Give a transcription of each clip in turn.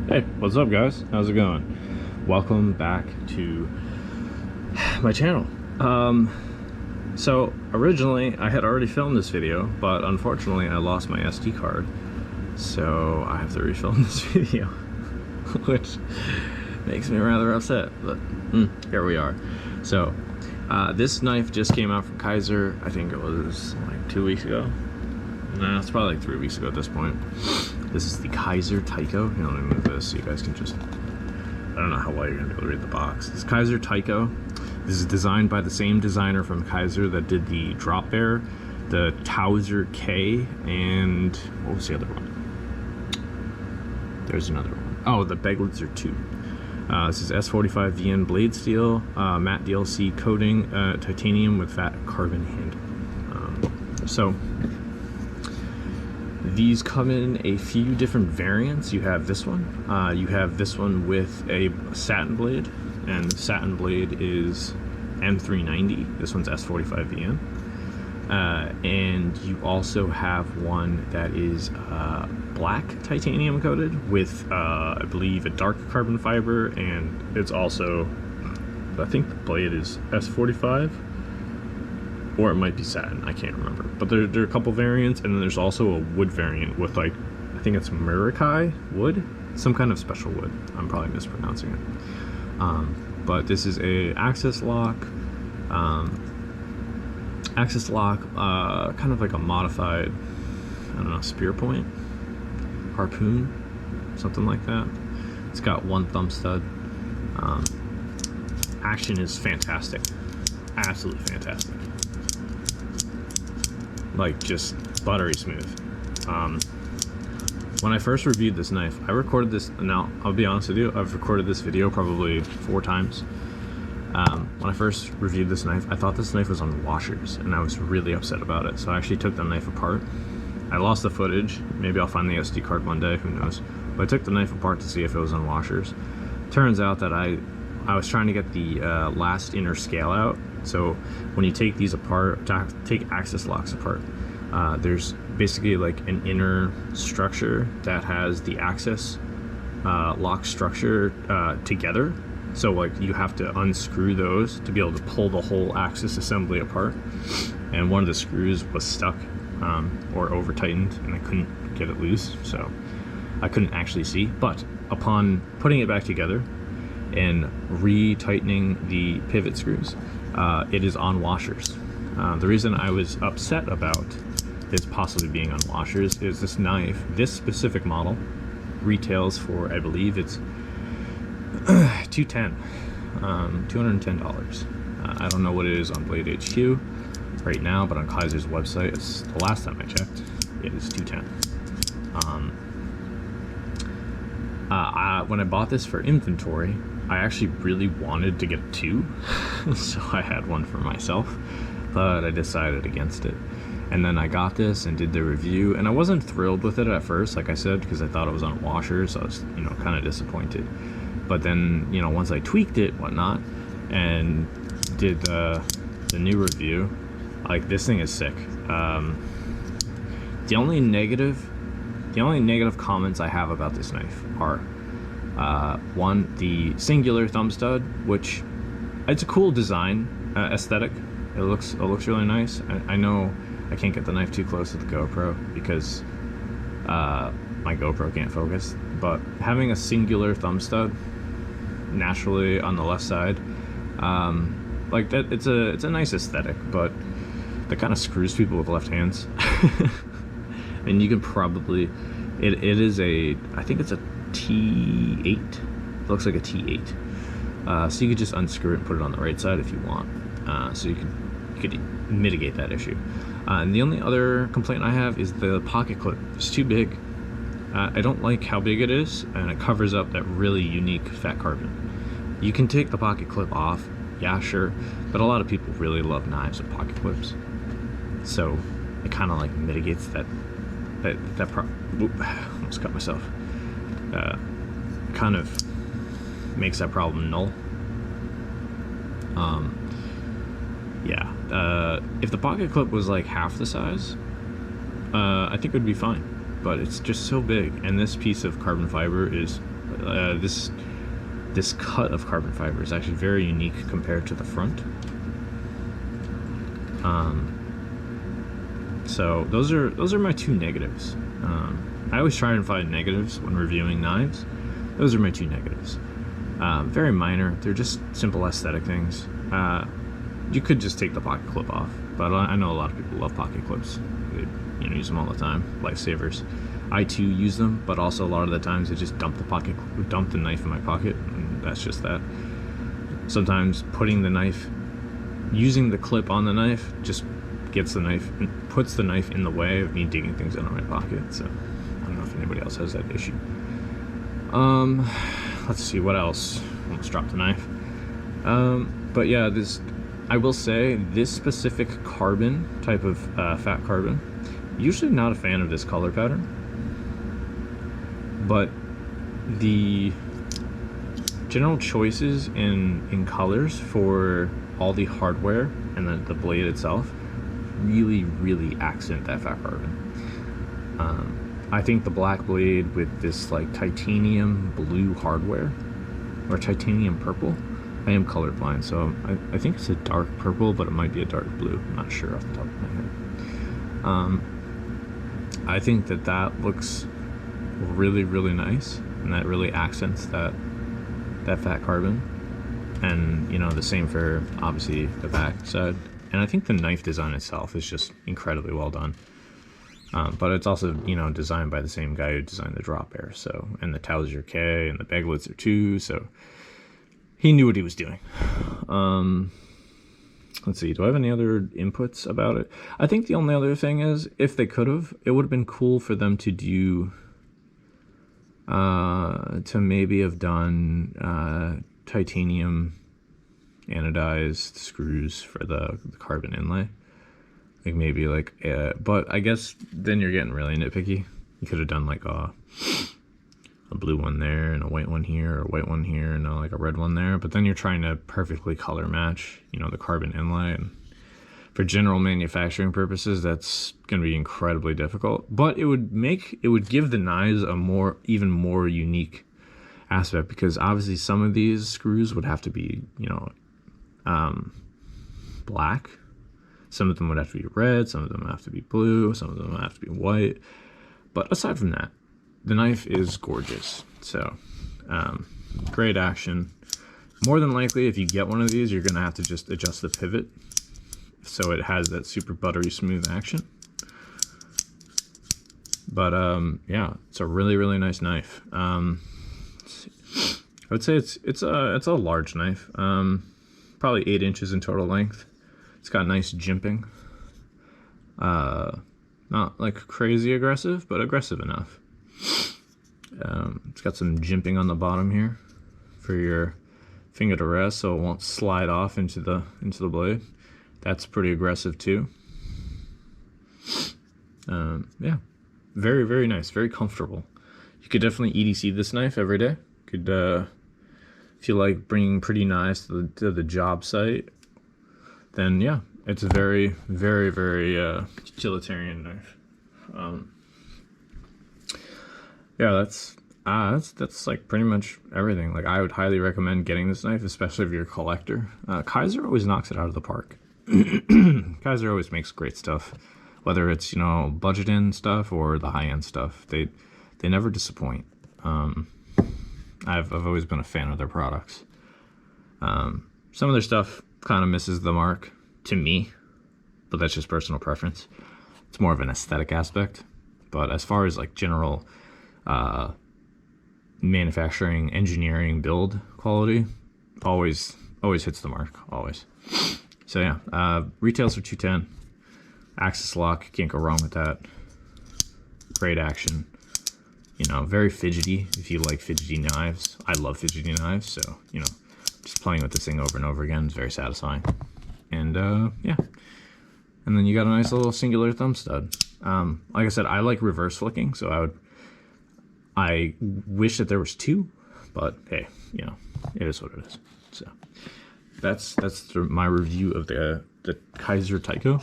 Hey, what's up guys? How's it going? Welcome back to my channel. So originally I had already filmed this video, but unfortunately I lost my SD card. So I have to refilm this video, which makes me rather upset, but here we are. So this knife just came out from Kizer. I think it was like 2 weeks ago. Nah, it's probably like 3 weeks ago at this point. This is the Kizer Tycho. Here, let me move this so you guys can just... I don't know how well you're going to be able to read the box. This Kizer Tycho. This is designed by the same designer from Kizer that did the Drop Bear, the Towser K, and... what was the other one? There's another one. Oh, the Beglitzer 2. This is S45 VN blade steel, matte DLC coating, titanium with fat carbon handle. These come in a few different variants. You have this one. You have this one with a satin blade, and the satin blade is M390. This one's S45 VN. And you also have one that is black titanium coated with, I believe, a dark carbon fiber, and it's also, I think the blade is S45. Or it might be satin, I can't remember. But there are a couple variants, and then there's also a wood variant with, like, I think it's Mkuruti Wood? Some kind of special wood. I'm probably mispronouncing it. But this is a axis lock, kind of like a modified, I don't know, spear point? Harpoon? Something like that. It's got one thumb stud. Action is fantastic. Absolutely fantastic. Like, just buttery smooth. When I first reviewed this knife, I recorded this, now I'll be honest with you, I've recorded this video probably 4 times. When I first reviewed this knife, I thought this knife was on washers, and I was really upset about it. So I actually took the knife apart. I lost the footage. Maybe I'll find the SD card one day, who knows. But I took the knife apart to see if it was on washers. Turns out that I was trying to get the last inner scale out. So when you take these apart, take axis locks apart, there's basically like an inner structure that has the axis lock structure together. So like you have to unscrew those to be able to pull the whole axis assembly apart. And one of the screws was stuck or over tightened, and I couldn't get it loose, so I couldn't actually see. But upon putting it back together and re-tightening the pivot screws, it is on washers. The reason I was upset about this possibly being on washers is this knife, this specific model, retails for, I believe it's $210. I don't know what it is on Blade HQ right now, but on Kizer's website, it's the last time I checked, it is $210. When I bought this for inventory, I actually really wanted to get 2, so I had one for myself, but I decided against it. And then I got this and did the review, and I wasn't thrilled with it at first, like I said, because I thought it was on washers, so I was, you know, kind of disappointed. But then, you know, once I tweaked it, whatnot, and did the new review, like, this thing is sick. The only negative comments I have about this knife are, one, the singular thumb stud, which it's a cool design, aesthetic. It looks really nice. I know I can't get the knife too close to the GoPro because my GoPro can't focus, but having a singular thumb stud naturally on the left side, like that, it's a nice aesthetic, but that kind of screws people with left hands. And you can probably, it is a, I think it's a T8. It looks like a T8. So you could just unscrew it and put it on the right side if you want. So you could mitigate that issue. And the only other complaint I have is the pocket clip. It's too big. I don't like how big it is, and it covers up that really unique fat carbon. You can take the pocket clip off, yeah, sure, but a lot of people really love knives with pocket clips. So it kind of like mitigates that almost cut myself. Kind of makes that problem null. Yeah, if the pocket clip was like half the size, I think it would be fine. but it's just so big, and this piece of carbon fiber is this cut of carbon fiber is actually very unique compared to the front. So those are my two negatives. I always try and find negatives when reviewing knives. Those are my two negatives. Very minor. They're just simple aesthetic things. You could just take the pocket clip off, but I know a lot of people love pocket clips. They use them all the time, lifesavers. I too use them, but also a lot of the times I just dump the knife in my pocket, and that's just that. Sometimes putting the knife, using the clip on the knife, just puts the knife in the way of me digging things out of my pocket. So I don't know if anybody else has that issue. Let's see what else. Almost dropped the knife. But yeah, I will say this specific carbon type of fat carbon, usually not a fan of this color pattern, but the general choices in colors for all the hardware and the blade itself really accent that fat carbon. I think the black blade with this like titanium blue hardware, or titanium purple, I am colorblind, so I think it's a dark purple, but it might be a dark blue. I'm not sure off the top of my head. I think that looks really nice, and that really accents that fat carbon. And the same for obviously the back side. And I think the knife design itself is just incredibly well done. But it's also designed by the same guy who designed the drop bear. So, and the Towser K and the Beglets are too. So he knew what he was doing. Let's see, do I have any other inputs about it? I think the only other thing is, if they could have, it would have been cool for them to do, to maybe have done titanium anodized screws for the carbon inlay. Like maybe but I guess then you're getting really nitpicky. You could have done like a blue one there and a white one here, or a white one here and like a red one there, but then you're trying to perfectly color match the carbon inlay, and for general manufacturing purposes that's going to be incredibly difficult. But it would give the knives a even more unique aspect, because obviously some of these screws would have to be black, some of them would have to be red, some of them have to be blue, some of them have to be white. But aside from that, the knife is gorgeous. So great action. More than likely, if you get one of these, you're gonna have to just adjust the pivot so it has that super buttery smooth action. But yeah, it's a really nice knife. I would say it's a large knife, probably 8 inches in total length. It's got nice jimping, not like crazy aggressive, but aggressive enough. It's got some jimping on the bottom here for your finger to rest, so it won't slide off into the blade. That's pretty aggressive too. Yeah, very nice, very comfortable. You could definitely EDC this knife every day. Could if you like bringing pretty knives to the job site, then yeah, it's a very utilitarian knife. Yeah, that's like pretty much everything. Like, I would highly recommend getting this knife, especially if you're a collector. Kizer always knocks it out of the park. Kizer always makes great stuff, whether it's budget in stuff or the high end stuff. They never disappoint. I've always been a fan of their products. Some of their stuff kind of misses the mark to me, but that's just personal preference. It's more of an aesthetic aspect. But as far as like general manufacturing, engineering, build quality, always hits the mark, always. So yeah, retails for $210. Axis lock, can't go wrong with that. Great action. Very fidgety if you like fidgety knives. I love fidgety knives, so just playing with this thing over and over again is very satisfying. And yeah, and then you got a nice little singular thumb stud. Like I said, I like reverse flicking, so I wish that there was two, but hey, it is what it is. So that's my review of the Kizer Tycho.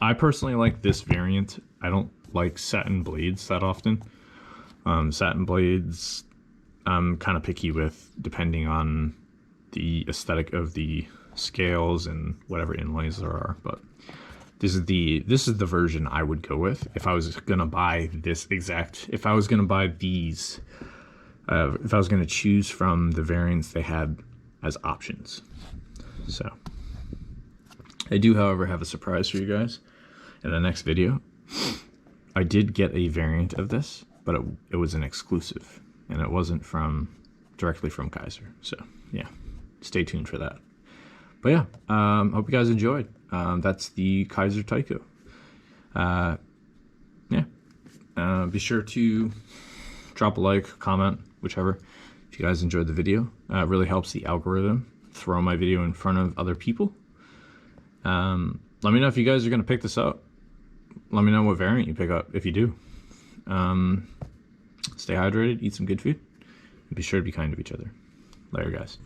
I personally like this variant. I don't like satin blades that often. Satin blades, I'm kind of picky with depending on the aesthetic of the scales and whatever inlays there are, but this is the version I would go with if I was gonna buy this exact. If I was gonna buy these, if I was gonna choose from the variants they had as options. So I do, however, have a surprise for you guys in the next video. I did get a variant of this, but it was an exclusive, and it wasn't directly from Kizer. So yeah, stay tuned for that. But yeah, hope you guys enjoyed. That's the Kizer Tycho. Yeah, be sure to drop a like, comment, whichever, if you guys enjoyed the video. It really helps the algorithm throw my video in front of other people. Let me know if you guys are going to pick this up. Let me know what variant you pick up if you do. Stay hydrated, eat some good food, and be sure to be kind to each other. Later, guys.